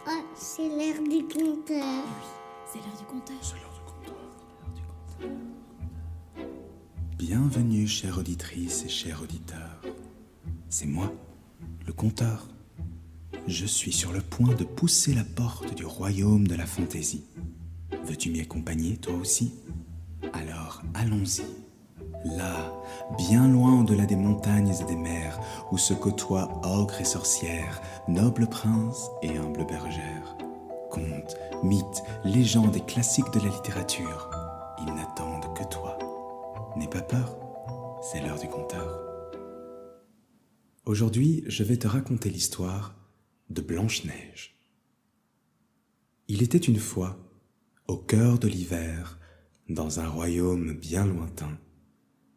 Oh, c'est l'heure du conteur. Oui, c'est l'heure du conteur. C'est l'heure du conteur. Bienvenue, chère auditrice et chers auditeurs. C'est moi, le conteur. Je suis sur le point de pousser la porte du royaume de la fantaisie. Veux-tu m'y accompagner, toi aussi? Alors, allons-y. Là, bien loin au-delà des montagnes et des mers, où se côtoient ogres et sorcières, nobles princes et humbles bergères. Contes, mythes, légendes et classiques de la littérature, ils n'attendent que toi. N'aie pas peur, c'est l'heure du conteur. Aujourd'hui, je vais te raconter l'histoire de Blanche-Neige. Il était une fois, au cœur de l'hiver, dans un royaume bien lointain,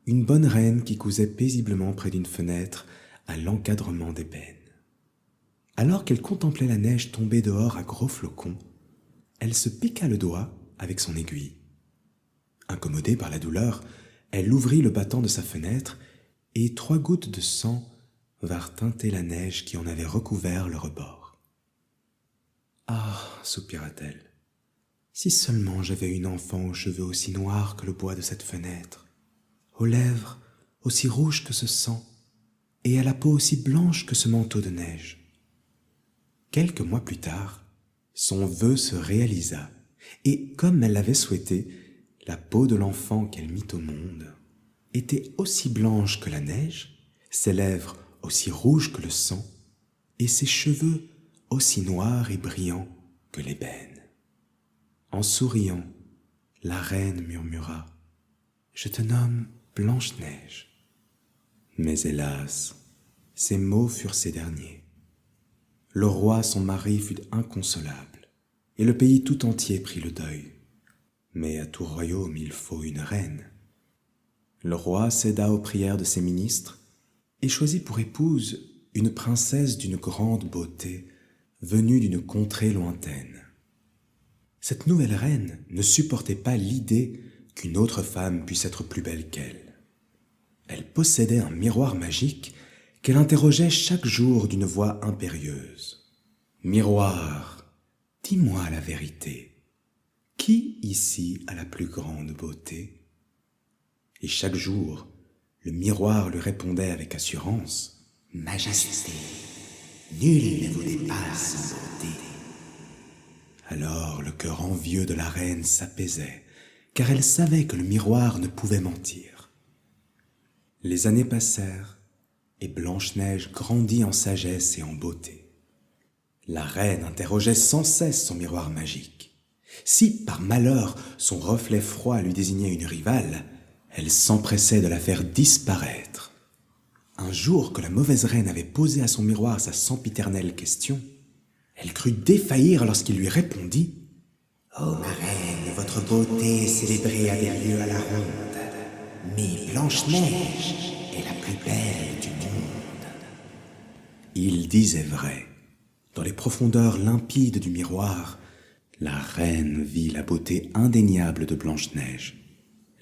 une bonne reine qui cousait paisiblement près d'une fenêtre à l'encadrement d'ébène. Alors qu'elle contemplait la neige tomber dehors à gros flocons, elle se piqua le doigt avec son aiguille. Incommodée par la douleur, elle ouvrit le battant de sa fenêtre et 3 gouttes de sang vinrent teinter la neige qui en avait recouvert le rebord. « Ah !» soupira-t-elle, « si seulement j'avais une enfant aux cheveux aussi noirs que le bois de cette fenêtre, aux lèvres aussi rouges que ce sang, et à la peau aussi blanche que ce manteau de neige. » Quelques mois plus tard, son vœu se réalisa, et comme elle l'avait souhaité, la peau de l'enfant qu'elle mit au monde était aussi blanche que la neige, ses lèvres aussi rouges que le sang, et ses cheveux aussi noirs et brillants que l'ébène. En souriant, la reine murmura « Je te nomme Blanche-Neige. » Mais hélas, ces mots furent ces derniers. Le roi, son mari, fut inconsolable, et le pays tout entier prit le deuil. Mais à tout royaume, il faut une reine. Le roi céda aux prières de ses ministres et choisit pour épouse une princesse d'une grande beauté, venue d'une contrée lointaine. Cette nouvelle reine ne supportait pas l'idée qu'une autre femme puisse être plus belle qu'elle. Elle possédait un miroir magique qu'elle interrogeait chaque jour d'une voix impérieuse. « Miroir, dis-moi la vérité. Qui ici a la plus grande beauté ?» Et chaque jour, le miroir lui répondait avec assurance « Majesté, nul ne vous dépasse en beauté. » Alors le cœur envieux de la reine s'apaisait, car elle savait que le miroir ne pouvait mentir. Les années passèrent, et Blanche-Neige grandit en sagesse et en beauté. La reine interrogeait sans cesse son miroir magique. Si, par malheur, son reflet froid lui désignait une rivale, elle s'empressait de la faire disparaître. Un jour que la mauvaise reine avait posé à son miroir sa sempiternelle question, elle crut défaillir lorsqu'il lui répondit « Oh, ma reine, votre beauté est célébrée à des lieues à la ronde, mais Blanche-Neige est la plus belle du monde. » Il disait vrai. Dans les profondeurs limpides du miroir, la reine vit la beauté indéniable de Blanche-Neige.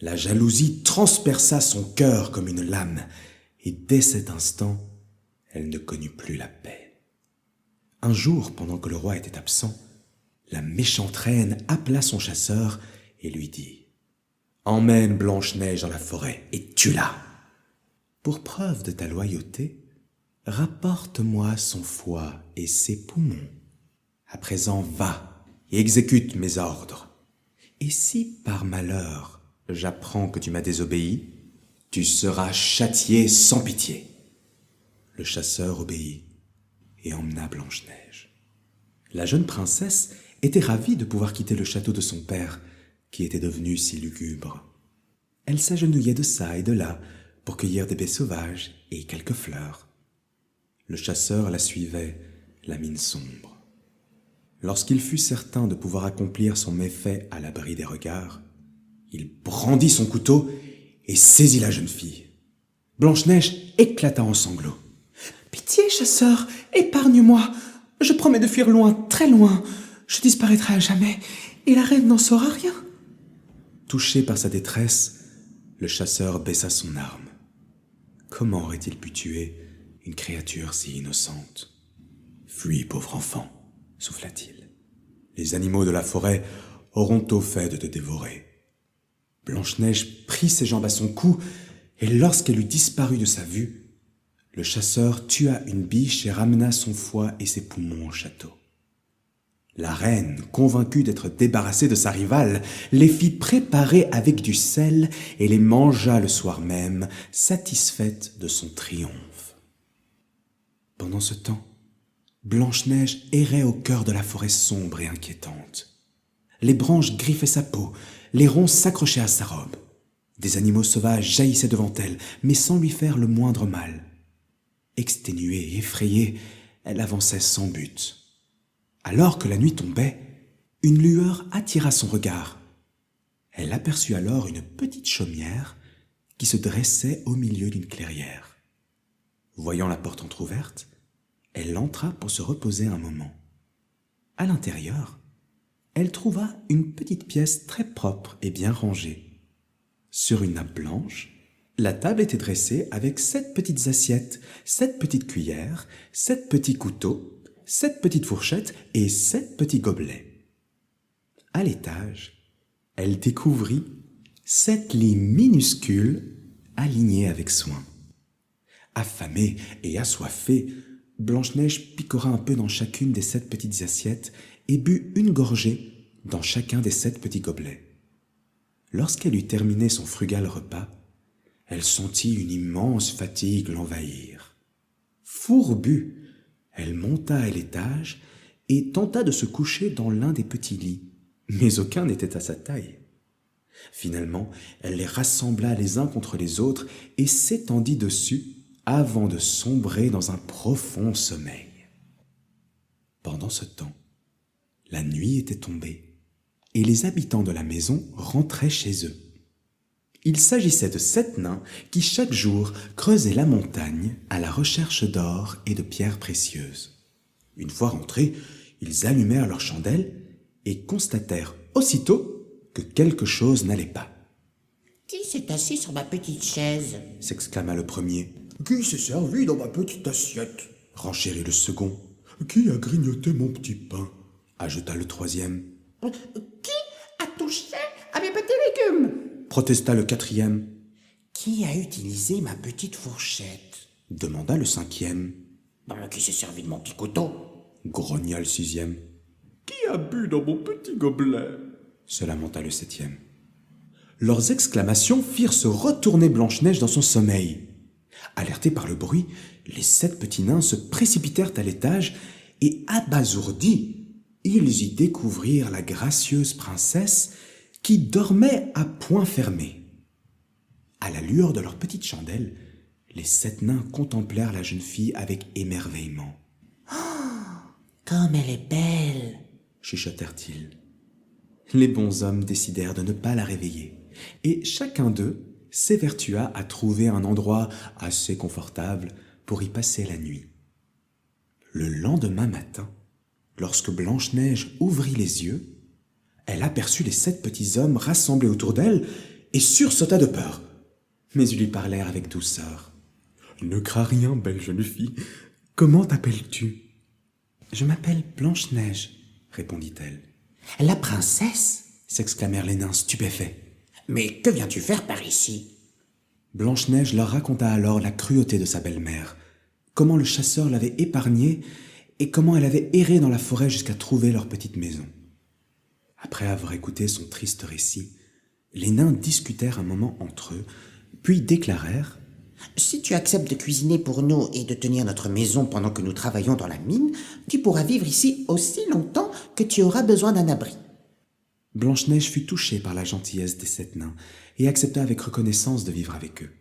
La jalousie transperça son cœur comme une lame, et dès cet instant, elle ne connut plus la paix. Un jour, pendant que le roi était absent, la méchante reine appela son chasseur et lui dit « Emmène Blanche-Neige dans la forêt et tue-la. Pour preuve de ta loyauté, rapporte-moi son foie et ses poumons. À présent, va et exécute mes ordres. Et si, par malheur, j'apprends que tu m'as désobéi, tu seras châtié sans pitié. » Le chasseur obéit et emmena Blanche-Neige. La jeune princesse était ravie de pouvoir quitter le château de son père, qui était devenu si lugubre. Elle s'agenouillait de ça et de là pour cueillir des baies sauvages et quelques fleurs. Le chasseur la suivait, la mine sombre. Lorsqu'il fut certain de pouvoir accomplir son méfait à l'abri des regards, il brandit son couteau et saisit la jeune fille. Blanche-Neige éclata en sanglots. « Pitié, chasseur, épargne-moi. Je promets de fuir loin, très loin. Je disparaîtrai à jamais, et la reine n'en saura rien. » Touché par sa détresse, le chasseur baissa son arme. Comment aurait-il pu tuer une créature si innocente ? « Fuis, pauvre enfant, souffla-t-il. Les animaux de la forêt auront au fait de te dévorer. Blanche-Neige prit ses jambes à son cou, et lorsqu'elle eut disparu de sa vue, le chasseur tua une biche et ramena son foie et ses poumons au château. La reine, convaincue d'être débarrassée de sa rivale, les fit préparer avec du sel et les mangea le soir même, satisfaite de son triomphe. Pendant ce temps, Blanche-Neige errait au cœur de la forêt sombre et inquiétante. Les branches griffaient sa peau, les ronces s'accrochaient à sa robe. Des animaux sauvages jaillissaient devant elle, mais sans lui faire le moindre mal. Exténuée et effrayée, elle avançait sans but. Alors que la nuit tombait, une lueur attira son regard. Elle aperçut alors une petite chaumière qui se dressait au milieu d'une clairière. Voyant la porte entr'ouverte, elle entra pour se reposer un moment. À l'intérieur, elle trouva une petite pièce très propre et bien rangée. Sur une nappe blanche, la table était dressée avec 7 petites assiettes, 7 petites cuillères, 7 petits couteaux, 7 petites fourchettes et 7 petits gobelets. À l'étage, elle découvrit 7 lits minuscules alignés avec soin. Affamée et assoiffée, Blanche-Neige picora un peu dans chacune des 7 petites assiettes et but une gorgée dans chacun des 7 petits gobelets. Lorsqu'elle eut terminé son frugal repas, elle sentit une immense fatigue l'envahir. Fourbue, elle monta à l'étage et tenta de se coucher dans l'un des petits lits, mais aucun n'était à sa taille. Finalement, elle les rassembla les uns contre les autres et s'étendit dessus avant de sombrer dans un profond sommeil. Pendant ce temps, la nuit était tombée et les habitants de la maison rentraient chez eux. Il s'agissait de 7 nains qui chaque jour creusaient la montagne à la recherche d'or et de pierres précieuses. Une fois rentrés, ils allumèrent leurs chandelles et constatèrent aussitôt que quelque chose n'allait pas. « Qui s'est assis sur ma petite chaise ?» s'exclama le premier. « Qui s'est servi dans ma petite assiette ?» renchérit le second. « Qui a grignoté mon petit pain ?» ajouta le troisième. « Qui a touché à mes petits légumes ?» protesta le quatrième. « Qui a utilisé ma petite fourchette ?» demanda le cinquième. « Qui s'est servi de mon petit couteau ?» grogna le sixième. « Qui a bu dans mon petit gobelet ?» se lamenta le septième. Leurs exclamations firent se retourner Blanche-Neige dans son sommeil. Alertés par le bruit, les 7 petits nains se précipitèrent à l'étage et, abasourdis, ils y découvrirent la gracieuse princesse qui dormait à poings fermés. À la lueur de leur petite chandelle, les 7 nains contemplèrent la jeune fille avec émerveillement. « Comme elle est belle !» chuchotèrent-ils. Les bons hommes décidèrent de ne pas la réveiller, et chacun d'eux s'évertua à trouver un endroit assez confortable pour y passer la nuit. Le lendemain matin, lorsque Blanche-Neige ouvrit les yeux, elle aperçut les 7 petits hommes rassemblés autour d'elle et sursauta de peur. Mais ils lui parlèrent avec douceur. « Ne crains rien, belle jeune fille. Comment t'appelles-tu » ?»« Je m'appelle Blanche-Neige, répondit-elle. »« La princesse ?» s'exclamèrent les nains stupéfaits. « Mais que viens-tu faire par ici ?» Blanche-Neige leur raconta alors la cruauté de sa belle-mère, comment le chasseur l'avait épargnée et comment elle avait erré dans la forêt jusqu'à trouver leur petite maison. Après avoir écouté son triste récit, les nains discutèrent un moment entre eux, puis déclarèrent « Si tu acceptes de cuisiner pour nous et de tenir notre maison pendant que nous travaillons dans la mine, tu pourras vivre ici aussi longtemps que tu auras besoin d'un abri. » Blanche-Neige fut touchée par la gentillesse des 7 nains et accepta avec reconnaissance de vivre avec eux.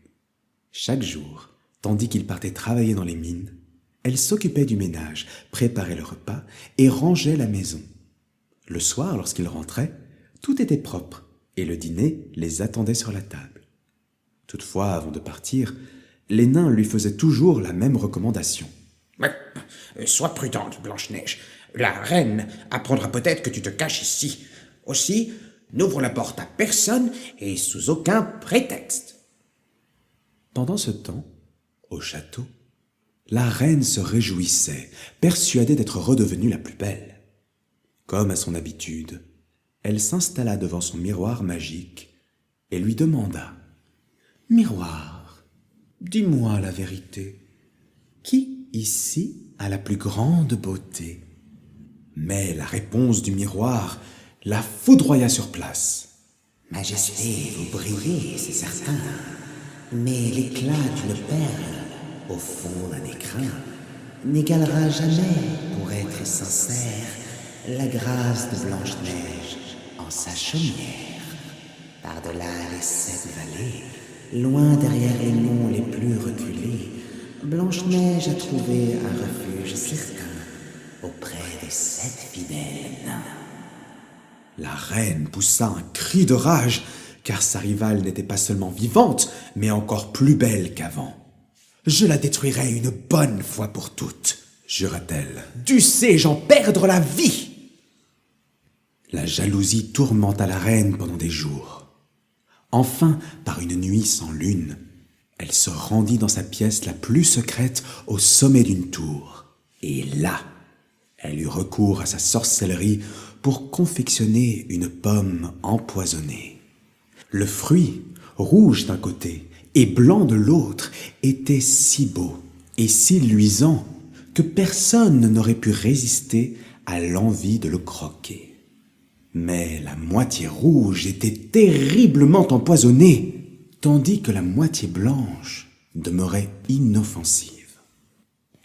Chaque jour, tandis qu'ils partaient travailler dans les mines, elle s'occupait du ménage, préparait le repas et rangeait la maison. Le soir, lorsqu'ils rentraient, tout était propre et le dîner les attendait sur la table. Toutefois, avant de partir, les nains lui faisaient toujours la même recommandation. « Sois prudente, Blanche-Neige. La reine apprendra peut-être que tu te caches ici. Aussi, n'ouvre la porte à personne et sous aucun prétexte. » Pendant ce temps, au château, la reine se réjouissait, persuadée d'être redevenue la plus belle. Comme à son habitude, elle s'installa devant son miroir magique et lui demanda « Miroir, dis-moi la vérité. Qui ici a la plus grande beauté ?» Mais la réponse du miroir la foudroya sur place. « Majesté, vous brillez, c'est certain, mais l'éclat d'une perle au fond d'un écrin n'égalera jamais, pour être sincère, la grâce de Blanche-Neige en sa chaumière. Par-delà les 7 vallées, loin derrière les monts les plus reculés, Blanche-Neige a trouvé un refuge certain auprès des 7 fidèles nains. » La reine poussa un cri de rage, car sa rivale n'était pas seulement vivante, mais encore plus belle qu'avant. « Je la détruirai une bonne fois pour toutes, jura-t-elle. Dussé-je en perdre la vie ?» La jalousie tourmenta la reine pendant des jours. Enfin, par une nuit sans lune, elle se rendit dans sa pièce la plus secrète au sommet d'une tour. Et là, elle eut recours à sa sorcellerie pour confectionner une pomme empoisonnée. Le fruit, rouge d'un côté et blanc de l'autre, était si beau et si luisant que personne n'aurait pu résister à l'envie de le croquer. Mais la moitié rouge était terriblement empoisonnée, tandis que la moitié blanche demeurait inoffensive.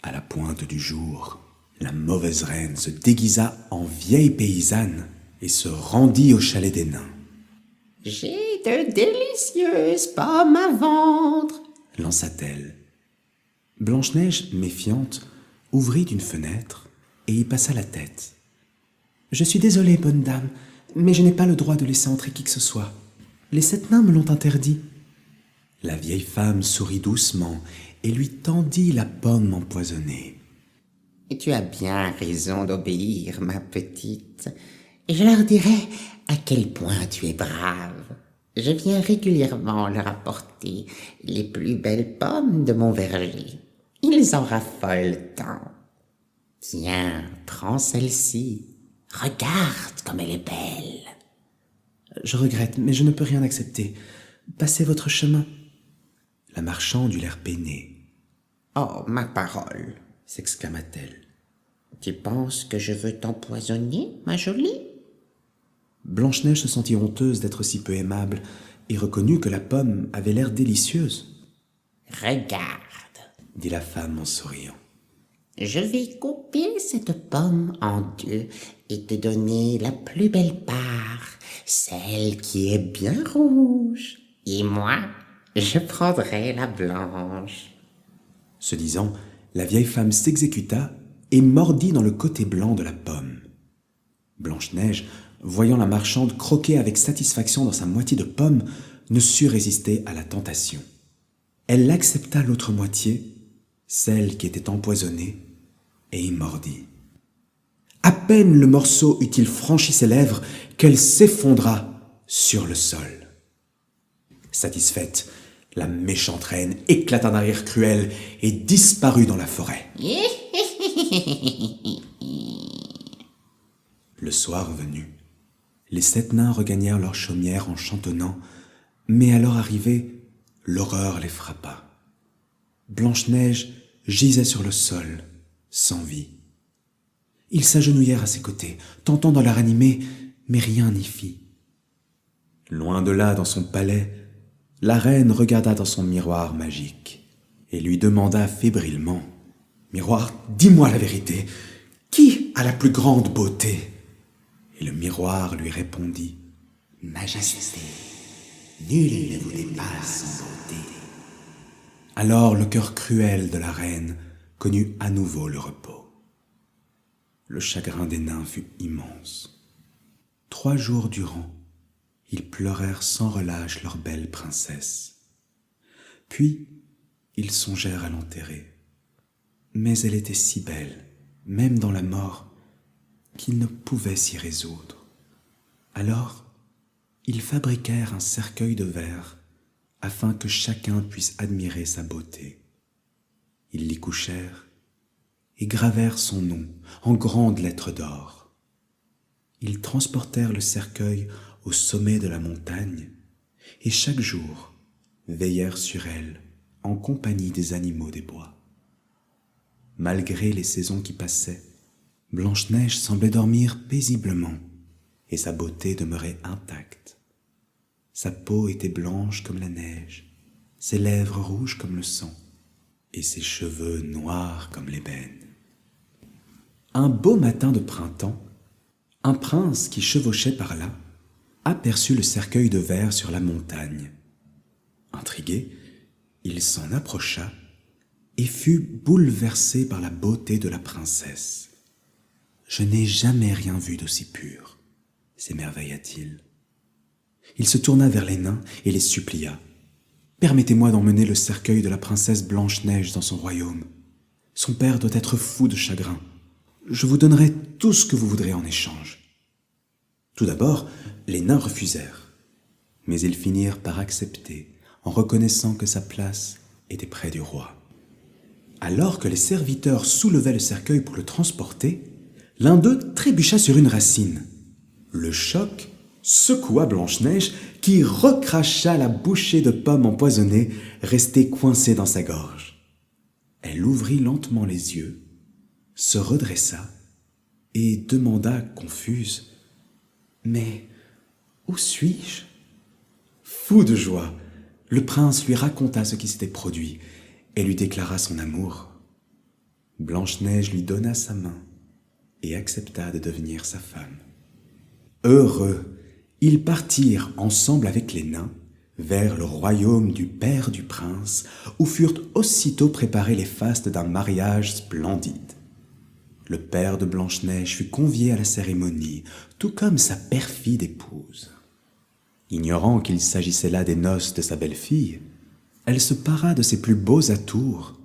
À la pointe du jour, la mauvaise reine se déguisa en vieille paysanne et se rendit au chalet des nains. « J'ai de délicieuses pommes à vendre, » lança-t-elle. Blanche-Neige, méfiante, ouvrit une fenêtre et y passa la tête. « Je suis désolée, bonne dame, mais je n'ai pas le droit de laisser entrer qui que ce soit. Les 7 nains me l'ont interdit. » La vieille femme sourit doucement et lui tendit la pomme empoisonnée. « Tu as bien raison d'obéir, ma petite. Je leur dirai à quel point tu es brave. Je viens régulièrement leur apporter les plus belles pommes de mon verger. Ils en raffolent tant. Tiens, prends celle-ci. Regarde comme elle est belle. » « Je regrette, mais je ne peux rien accepter. Passez votre chemin. » La marchande eut l'air peinée. « Oh, ma parole, » s'exclama-t-elle. « Tu penses que je veux t'empoisonner, ma jolie ?» Blanche-Neige se sentit honteuse d'être si peu aimable et reconnut que la pomme avait l'air délicieuse. « Regarde, » dit la femme en souriant. « Je vais couper cette pomme en 2 et te donner la plus belle part, celle qui est bien rouge. Et moi, je prendrai la blanche. » Ce disant, la vieille femme s'exécuta et mordit dans le côté blanc de la pomme. Blanche-Neige, voyant la marchande croquer avec satisfaction dans sa moitié de pomme, ne sut résister à la tentation. Elle accepta l'autre moitié, celle qui était empoisonnée, et y mordit. À peine le morceau eut-il franchi ses lèvres qu'elle s'effondra sur le sol. Satisfaite, la méchante reine éclata d'un rire cruel et disparut dans la forêt. Le soir venu, les 7 nains regagnèrent leur chaumière en chantonnant, mais à leur arrivée, l'horreur les frappa. Blanche-Neige gisait sur le sol, sans vie. Ils s'agenouillèrent à ses côtés, tentant de la ranimer, mais rien n'y fit. Loin de là, dans son palais, la reine regarda dans son miroir magique et lui demanda fébrilement « Miroir, dis-moi la vérité, qui a la plus grande beauté ?» Et le miroir lui répondit « Majesté, nul ne vous dépasse en beauté. » Alors le cœur cruel de la reine connut à nouveau le repos. Le chagrin des nains fut immense. 3 jours durant, ils pleurèrent sans relâche leur belle princesse. Puis, ils songèrent à l'enterrer. Mais elle était si belle, même dans la mort, qu'ils ne pouvaient s'y résoudre. Alors, ils fabriquèrent un cercueil de verre afin que chacun puisse admirer sa beauté. Ils l'y couchèrent et gravèrent son nom en grandes lettres d'or. Ils transportèrent le cercueil au sommet de la montagne et chaque jour veillèrent sur elle en compagnie des animaux des bois. Malgré les saisons qui passaient, Blanche-Neige semblait dormir paisiblement et sa beauté demeurait intacte. Sa peau était blanche comme la neige, ses lèvres rouges comme le sang et ses cheveux noirs comme l'ébène. Un beau matin de printemps, un prince qui chevauchait par là aperçut le cercueil de verre sur la montagne. Intrigué, il s'en approcha et fut bouleversé par la beauté de la princesse. « Je n'ai jamais rien vu d'aussi pur », s'émerveilla-t-il. Il se tourna vers les nains et les supplia. « Permettez-moi d'emmener le cercueil de la princesse Blanche-Neige dans son royaume. Son père doit être fou de chagrin. Je vous donnerai tout ce que vous voudrez en échange. » Tout d'abord, les nains refusèrent, mais ils finirent par accepter en reconnaissant que sa place était près du roi. Alors que les serviteurs soulevaient le cercueil pour le transporter, l'un d'eux trébucha sur une racine. Le choc secoua Blanche-Neige qui recracha la bouchée de pomme empoisonnée restée coincée dans sa gorge. Elle ouvrit lentement les yeux, se redressa et demanda confuse « Mais où suis-je » Fou de joie, le prince lui raconta ce qui s'était produit et lui déclara son amour. Blanche-Neige lui donna sa main et accepta de devenir sa femme. Heureux, ils partirent ensemble avec les nains vers le royaume du père du prince, où furent aussitôt préparés les fastes d'un mariage splendide. Le père de Blanche-Neige fut convié à la cérémonie, tout comme sa perfide épouse. Ignorant qu'il s'agissait là des noces de sa belle-fille, elle se para de ses plus beaux atours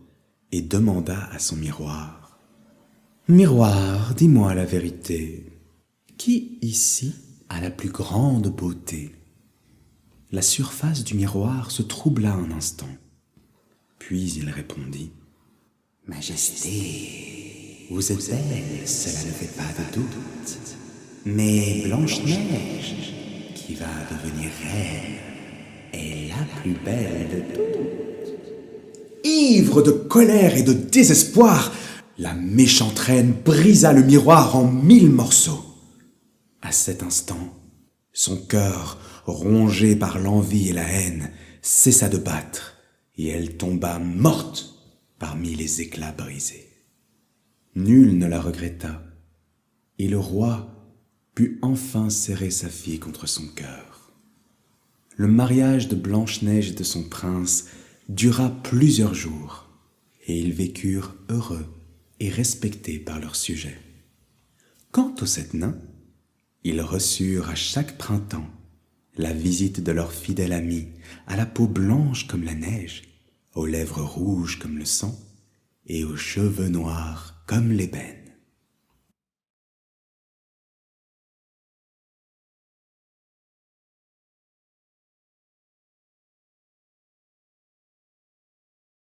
et demanda à son miroir. « Miroir, dis-moi la vérité. Qui ici a la plus grande beauté ?» La surface du miroir se troubla un instant. Puis il répondit « Majesté, vous êtes belle, cela ne fait pas de doute. Mais Blanche-Neige, qui va devenir reine, est la plus belle de toutes. » Ivre de colère et de désespoir, la méchante reine brisa le miroir en 1000 morceaux. À cet instant, son cœur, rongé par l'envie et la haine, cessa de battre et elle tomba morte parmi les éclats brisés. Nul ne la regretta et le roi put enfin serrer sa fille contre son cœur. Le mariage de Blanche-Neige et de son prince dura plusieurs jours et ils vécurent heureux et respectés par leurs sujets. Quant aux 7 nains, ils reçurent à chaque printemps la visite de leur fidèle ami, à la peau blanche comme la neige, aux lèvres rouges comme le sang et aux cheveux noirs comme l'ébène.